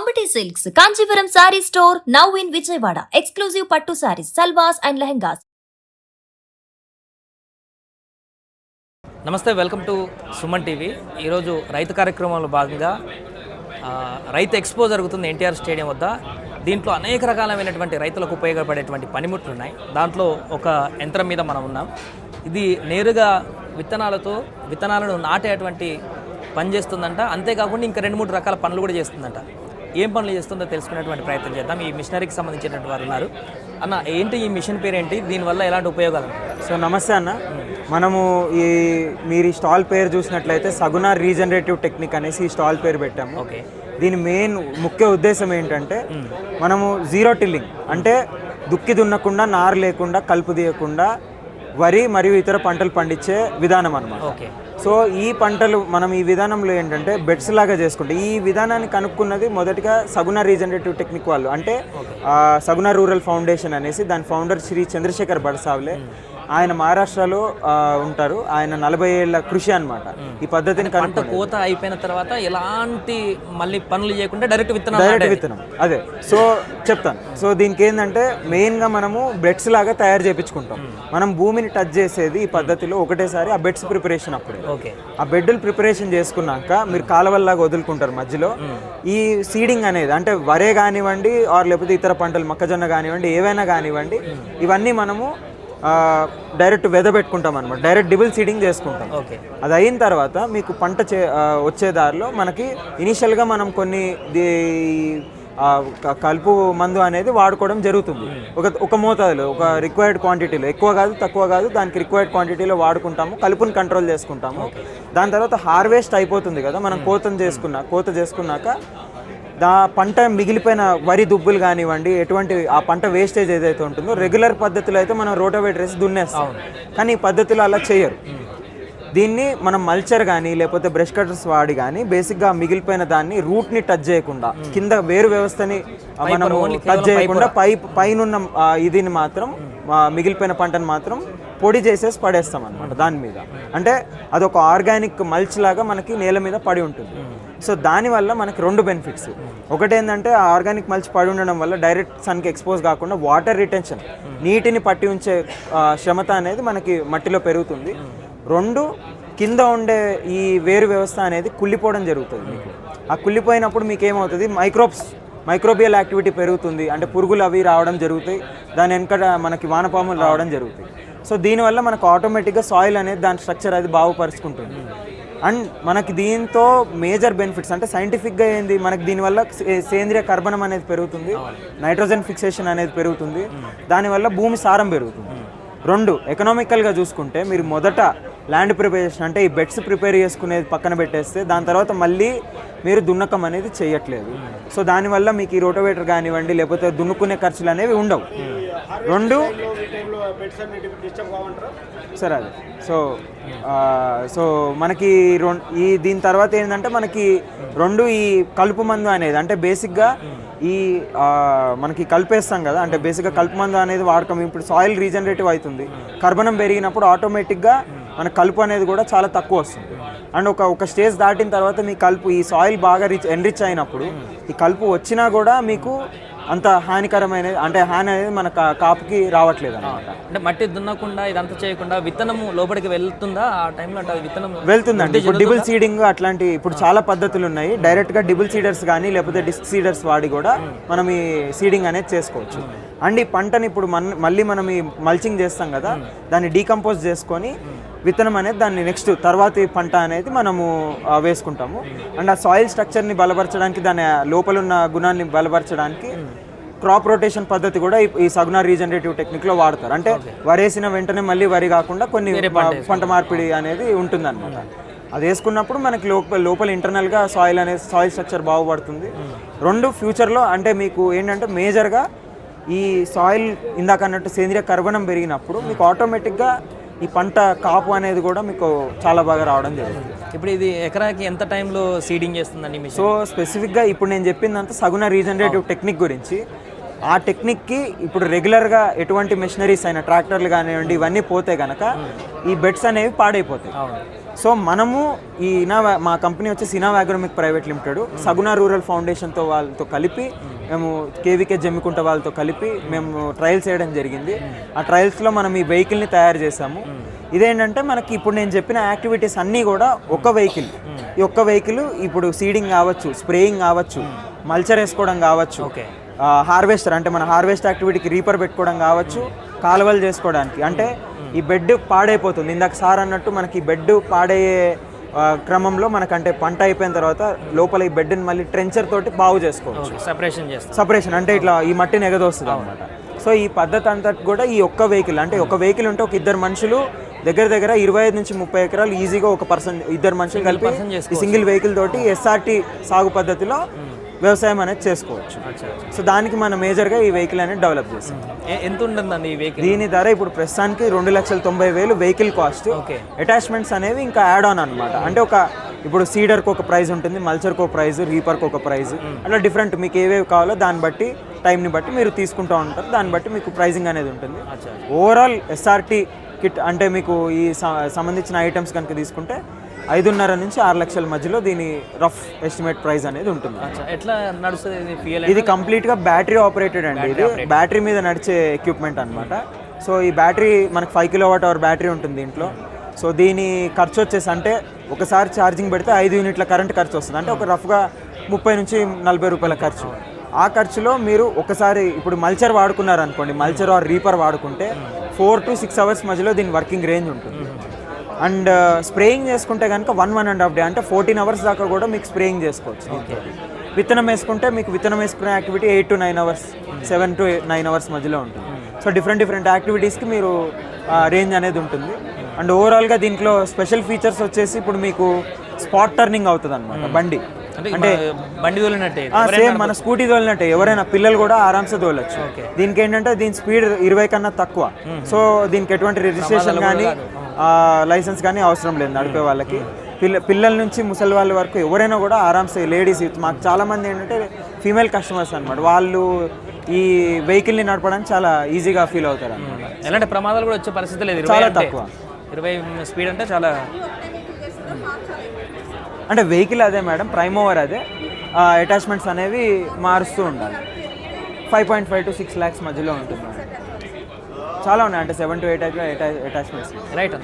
Amity Silks, Kanchipuram Saree Store, now in Vijayawada. Exclusive Pattu Sarees, Salwars and Lehengas. నమస్తే, welcome to Suman TV. ఈరోజు రైతు కార్యక్రమంలో భాగంగా రైతు ఎక్స్పో జరుగుతుంది ఎన్టీఆర్ స్టేడియం వద్ద. దీంట్లో అనేక రకాలైనటువంటి రైతులకు ఉపయోగపడేటువంటి పనిముట్లు ఉన్నాయి. దాంట్లో ఒక యంత్రం మీద మనం ఉన్నాం. ఇది నేరుగా విత్తనాలను నాటేటువంటి పని చేస్తుందంట. అంతేకాకుండా ఇంకా 2-3 రకాల పనులు కూడా చేస్తుందంట. ఏం పనులు చేస్తుందో తెలుసుకునేటువంటి ప్రయత్నం చేద్దాం. ఈ మిషనరీకి సంబంధించినటువంటి వారు ఉన్నారు. అన్న, ఏంటి ఈ మిషన్ పేరేంటి, దీనివల్ల ఎలాంటి ఉపయోగాలు? సో నమస్తే అన్న, మనము మీరు ఈ స్టాల్ పేరు చూసినట్లయితే సగుణ రీజనరేటివ్ టెక్నిక్ అనేసి ఈ స్టాల్ పేరు పెట్టాము. ఓకే. దీని ముఖ్య ఉద్దేశం ఏంటంటే మనము జీరో టిల్లింగ్ అంటే దుక్కి దున్నకుండా, నారు లేకుండా, కలుపు తీయకుండా వరి మరియు ఇతర పంటలు పండించే విధానం అన్నమాట. ఓకే. సో ఈ పంటలు మనం ఈ విధానంలో ఏంటంటే బెడ్స్ లాగా చేసుకుంటే, ఈ విధానాన్ని కనుక్కున్నది మొదటిగా సగుణ రీజనరేటివ్ టెక్నిక్ వాళ్ళు, అంటే సగుణ రూరల్ ఫౌండేషన్ అనేసి దాని ఫౌండర్ శ్రీ చంద్రశేఖర్ బడసావ్లే. ఆయన మహారాష్ట్రలో ఉంటారు. ఆయన 40 ఏళ్ల కృషి అనమాట ఈ పద్ధతిని. పంట కోత అయిపోయిన తర్వాత ఎలాంటి మళ్ళీ పనులు చేయకుండా డైరెక్ట్ విత్తనం అదే. సో చెప్తాను. సో దీనికి ఏంటంటే మెయిన్గా మనము బెడ్స్ లాగా తయారు చేయించుకుంటాం. మనం భూమిని టచ్ చేసేది ఈ పద్ధతిలో ఒకటేసారి ఆ బెడ్స్ ప్రిపరేషన్ అప్పుడే. ఓకే. ఆ బెడ్లు ప్రిపరేషన్ చేసుకున్నాక మీరు కాలువల్లాగా వదులుకుంటారు మధ్యలో. ఈ సీడింగ్ అనేది అంటే వరే కానివ్వండి, ఆర్ లేకపోతే ఇతర పంటలు మొక్కజొన్న కానివ్వండి, ఏవైనా కానివ్వండి, ఇవన్నీ మనము డైరెక్ట్ వెదబెట్టుకుంటాం అనమాట. డైరెక్ట్ డిబుల్ సీడింగ్ చేసుకుంటాం. ఓకే. అది అయిన తర్వాత మీకు పంట వచ్చే దారిలో మనకి ఇనీషియల్గా మనం కొన్ని కలుపు మందు అనేది వాడుకోవడం జరుగుతుంది. ఒక మోతాదులో, ఒక రిక్వైర్డ్ క్వాంటిటీలో, ఎక్కువ కాదు తక్కువ కాదు, దానికి రిక్వైర్డ్ క్వాంటిటీలో వాడుకుంటాము. కలుపుని కంట్రోల్ చేసుకుంటాము. దాని తర్వాత హార్వెస్ట్ అయిపోతుంది కదా, మనం కోత చేసుకున్నాక పంట మిగిలిపోయిన వరి దుబ్బులు కానివ్వండి, ఎటువంటి ఆ పంట వేస్టేజ్ ఏదైతే ఉంటుందో రెగ్యులర్ పద్ధతిలో అయితే మనం రోటోవేటర్ వేసి దున్నేస్తాం. కానీ ఈ పద్ధతిలో అలా చేయరు. దీన్ని మనం మల్చర్ కానీ లేకపోతే బ్రష్ కటర్స్ వాడి కానీ బేసిక్గా మిగిలిపోయిన దాన్ని రూట్ని టచ్ చేయకుండా, కింద వేరు వ్యవస్థని మనం టచ్ చేయకుండా పైనున్న ఇదిని మాత్రం, మిగిలిపోయిన పంటను మాత్రం పొడి చేసేసి పడేస్తాం అనమాట దాని మీద. అంటే అదొక ఆర్గానిక్ మల్చ్ లాగా మనకి నేల మీద పడి ఉంటుంది. సో దానివల్ల మనకి 2 బెనిఫిట్స్. ఒకటి ఏంటంటే ఆ ఆర్గానిక్ మల్చ్ పడి ఉండడం వల్ల డైరెక్ట్ సన్కి ఎక్స్పోజ్ కాకుండా వాటర్ రిటెన్షన్, నీటిని పట్టి ఉంచే క్షమత అనేది మనకి మట్టిలో పెరుగుతుంది. 2, కింద ఉండే ఈ వేరు వ్యవస్థ అనేది కుళ్ళిపోవడం జరుగుతుంది మీకు. ఆ కుళ్ళిపోయినప్పుడు మీకు ఏమవుతుంది, మైక్రోబియల్ యాక్టివిటీ పెరుగుతుంది. అంటే పురుగులు అవి రావడం జరుగుతాయి. దాని వెనక మనకి వానపాములు రావడం జరుగుతాయి. సో దీనివల్ల మనకు ఆటోమేటిక్గా సాయిల్ అనేది దాని స్ట్రక్చర్ అది బాగుపరుచుకుంటుంది. అండ్ మనకి దీంతో మేజర్ బెనిఫిట్స్ అంటే సైంటిఫిక్గా ఏంది, మనకి దీనివల్ల సేంద్రియ కర్బనం అనేది పెరుగుతుంది, నైట్రోజన్ ఫిక్సేషన్ అనేది పెరుగుతుంది, దానివల్ల భూమి సారం పెరుగుతుంది. 2, ఎకనామికల్గా చూసుకుంటే మీరు మొదట ల్యాండ్ ప్రిపరేషన్ అంటే ఈ బెడ్స్ ప్రిపేర్ చేసుకునేది పక్కన పెట్టేస్తే దాని తర్వాత మళ్ళీ మీరు దున్నకం అనేది చేయట్లేదు. సో దానివల్ల మీకు ఈ రోటోవేటర్ కానివ్వండి లేకపోతే దున్నుకునే ఖర్చులు అనేవి ఉండవు. 2 సరే అదే. సో మనకి దీని తర్వాత ఏంటంటే మనకి 2 ఈ కలుపు మందు అనేది అంటే బేసిక్గా మనకి కలిపేస్తాం కదా, అంటే బేసిక్గా కలుపు మందు అనేది వాడకం. ఇప్పుడు సాయిల్ రీజనరేటివ్ అవుతుంది, కర్బనం పెరిగినప్పుడు ఆటోమేటిక్గా మన కలుపు అనేది కూడా చాలా తక్కువ వస్తుంది. అండ్ ఒక స్టేజ్ దాటిన తర్వాత మీ కలుపు ఈ సాయిల్ బాగా ఎన్రిచ్ అయినప్పుడు ఈ కలుపు వచ్చినా కూడా మీకు అంత హానికరమైన అంటే హాని అనేది మన కాపుకి రావట్లేదు అనమాట. అంటే మట్టి దున్నకుండా ఇదంతా చేయకుండా విత్తనము లోపలికి వెళ్తుందా ఆ టైంలో? అంటే విత్తనం వెళ్తుందండి. ఇప్పుడు డిబుల్ సీడింగ్ అట్లాంటి ఇప్పుడు చాలా పద్ధతులు ఉన్నాయి. డైరెక్ట్గా డిబుల్ సీడర్స్ కానీ లేకపోతే డిస్క్ సీడర్స్ వాడి కూడా మనం ఈ సీడింగ్ అనేది చేసుకోవచ్చు. అండ్ ఈ పంటని ఇప్పుడు మళ్ళీ మనం ఈ మల్చింగ్ చేస్తాం కదా, దాన్ని డీకంపోజ్ చేసుకొని విత్తనం అనేది దాన్ని నెక్స్ట్ తర్వాతి పంట అనేది మనము వేసుకుంటాము. అండ్ ఆ సాయిల్ స్ట్రక్చర్ని బలపరచడానికి, దాని లోపల ఉన్న గుణాన్ని బలపరచడానికి క్రాప్ రొటేషన్ పద్ధతి కూడా ఈ సగుణ రీజనరేటివ్ టెక్నిక్లో వాడతారు. అంటే వరేసిన వెంటనే మళ్ళీ వరి కాకుండా కొన్ని పంట మార్పిడి అనేది ఉంటుందన్నమాట. అది వేసుకున్నప్పుడు మనకి లోపల ఇంటర్నల్గా సాయిల్ స్ట్రక్చర్ బాగుపడుతుంది. 2 ఫ్యూచర్లో అంటే మీకు ఏంటంటే మేజర్గా ఈ సాయిల్ ఇందాక అన్నట్టు సేంద్రియ కర్బనం పెరిగినప్పుడు మీకు ఆటోమేటిక్గా ఈ పంట కాపు అనేది కూడా మీకు చాలా బాగా రావడం జరుగుతుంది. ఇప్పుడు ఇది ఎకరాకి ఎంత టైంలో సీడింగ్ చేస్తుందండి? సో స్పెసిఫిక్గా ఇప్పుడు నేను చెప్పిందంతా సగుణ రీజనరేటివ్ టెక్నిక్ గురించి. ఆ టెక్నిక్కి ఇప్పుడు రెగ్యులర్గా ఎటువంటి మెషినరీస్ అయినా ట్రాక్టర్లు కానివ్వండి ఇవన్నీ పోతే కనుక ఈ బెడ్స్ అనేవి పాడైపోతాయి. సో మనము ఈ మా కంపెనీ వచ్చేసి ఇనావ్ అగ్రోమిక్ ప్రైవేట్ లిమిటెడ్ సగుణ రూరల్ ఫౌండేషన్తో వాళ్ళతో కలిపి మేము కేవీకే జమ్మికుంట వాళ్ళతో కలిపి మేము ట్రయల్స్ చేయడం జరిగింది. ఆ ట్రయల్స్లో మనం ఈ వెహికల్ని తయారు చేసాము. ఇదేంటంటే మనకి ఇప్పుడు నేను చెప్పిన యాక్టివిటీస్ అన్నీ కూడా ఒక వెహికల్, ఈ ఒక్క వెహికల్ ఇప్పుడు సీడింగ్ కావచ్చు, స్ప్రేయింగ్ కావచ్చు, మల్చర్ వేసుకోవడం కావచ్చు, హార్వెస్టర్ అంటే మన హార్వెస్ట్ యాక్టివిటీకి రీపర్ పెట్టుకోవడం కావచ్చు, కాలువలు చేసుకోవడానికి. అంటే ఈ బెడ్ పాడైపోతుంది, ఇందాక సార్ అన్నట్టు మనకి బెడ్ పాడయ్యే క్రమంలో మనకంటే పంట అయిపోయిన తర్వాత లోపల ఈ బెడ్ని మళ్ళీ ట్రెంచర్ తోటి బాగు చేసుకోవచ్చు. సపరేషన్ అంటే ఇట్లా ఈ మట్టిని ఎగదోస్తుంది అనమాట. సో ఈ పద్ధతి అంతా కూడా ఈ ఒక్క వెహికల్, అంటే ఒక వెహికల్ ఉంటే ఒక ఇద్దరు మనుషులు దగ్గర 25 నుంచి 30 ఎకరాలు ఈజీగా ఒక పర్సన్, ఇద్దరు మనుషులు కలిపి ఈ సింగిల్ వెహికల్ తోటి ఎస్ఆర్టీ సాగు పద్ధతిలో వ్యవసాయం అనేది చేసుకోవచ్చు. సో దానికి మనం మేజర్గా ఈ వెహికల్ అనేది డెవలప్ చేస్తాం. ఎంత ఉంటుందండి ఈ వెహికల్? దీని ధర ఇప్పుడు ప్రస్తుతానికి 2,90,000 వెహికల్ కాస్ట్. అటాచ్మెంట్స్ అనేవి ఇంకా యాడ్ ఆన్ అనమాట. అంటే ఇప్పుడు సీడర్కి ఒక ప్రైస్ ఉంటుంది, మల్చర్కి ఒక ప్రైస్, రీపర్కి ఒక ప్రైస్, అట్లా డిఫరెంట్ మీకు ఏవేవి కావాలో దాన్ని బట్టి టైంని బట్టి మీరు తీసుకుంటూ ఉంటారు. దాన్ని బట్టి మీకు ప్రైజింగ్ అనేది ఉంటుంది. ఓవరాల్ ఎస్ఆర్టీ కిట్ అంటే మీకు ఈ సంబంధించిన ఐటమ్స్ కనుక తీసుకుంటే 5.5 నుంచి 6 లక్షల మధ్యలో దీని రఫ్ ఎస్టిమేట్ ప్రైస్ అనేది ఉంటుంది. ఎట్లా నడుస్తుంది? ఇది కంప్లీట్గా బ్యాటరీ ఆపరేటెడ్ అండి. ఇది బ్యాటరీ మీద నడిచే ఎక్విప్మెంట్ అనమాట. సో ఈ బ్యాటరీ మనకు 5 kWh బ్యాటరీ ఉంటుంది దీంట్లో. సో దీని ఖర్చు వచ్చేసి అంటే ఒకసారి ఛార్జింగ్ పెడితే 5 యూనిట్ల కరెంట్ ఖర్చు వస్తుంది. అంటే ఒక రఫ్గా 30 నుంచి 40 రూపాయల ఖర్చు. ఆ ఖర్చులో మీరు ఒకసారి ఇప్పుడు మల్చర్ వాడుకున్నారు అనుకోండి, మల్చర్ ఆర్ రీపర్ వాడుకుంటే 4 to 6 అవర్స్ మధ్యలో దీని వర్కింగ్ రేంజ్ ఉంటుంది. అండ్ స్ప్రేయింగ్ చేసుకుంటే కనుక 1.5 డే అంటే 14 అవర్స్ దాకా కూడా మీకు స్ప్రేయింగ్ చేసుకోవచ్చు. విత్తనం వేసుకుంటే మీకు విత్తనం వేసుకునే activity 8 to 9 hours, 7 to 9 hours మధ్యలో ఉంటుంది. సో డిఫరెంట్ యాక్టివిటీస్కి మీరు రేంజ్ అనేది ఉంటుంది. అండ్ ఓవరాల్గా దీంట్లో స్పెషల్ ఫీచర్స్ వచ్చేసి ఇప్పుడు మీకు స్పాట్ టర్నింగ్ అవుతుంది అనమాట. బండి అంటే బండి తోలినట్టే, సేమ్ మన స్కూటీ తోలినట్టే, ఎవరైనా పిల్లలు కూడా ఆరామ్సే తోలచ్చు. దీనికి ఏంటంటే దీని స్పీడ్ 20 కన్నా తక్కువ. సో దీనికి ఎటువంటి రిజిస్ట్రేషన్ కానీ లైసెన్స్ కానీ అవసరం లేదు నడిపే వాళ్ళకి. పిల్లల నుంచి ముసలి వాళ్ళ వరకు ఎవరైనా కూడా ఆరామ్సే, లేడీస్, మాకు చాలామంది ఏంటంటే ఫీమేల్ కస్టమర్స్ అనమాట, వాళ్ళు ఈ వెహికల్ని నడపడానికి చాలా ఈజీగా ఫీల్ అవుతారు అనమాట. ఎలాంటి ప్రమాదాలు కూడా వచ్చే పరిస్థితి లేదు, చాలా తక్కువ. 20 స్పీడ్ అంటే చాలా, అంటే వెహికల్ అదే మేడం, ప్రైమ్ ఓవర్ అదే, అటాచ్మెంట్స్ అనేవి మారుస్తూ ఉండాలి. 5.5 to 6 lakhs మధ్యలో ఉంటుంది. చాలా ఉన్నాయి, అంటే 7 to 8 అటాచ్మెంట్స్. రైట్.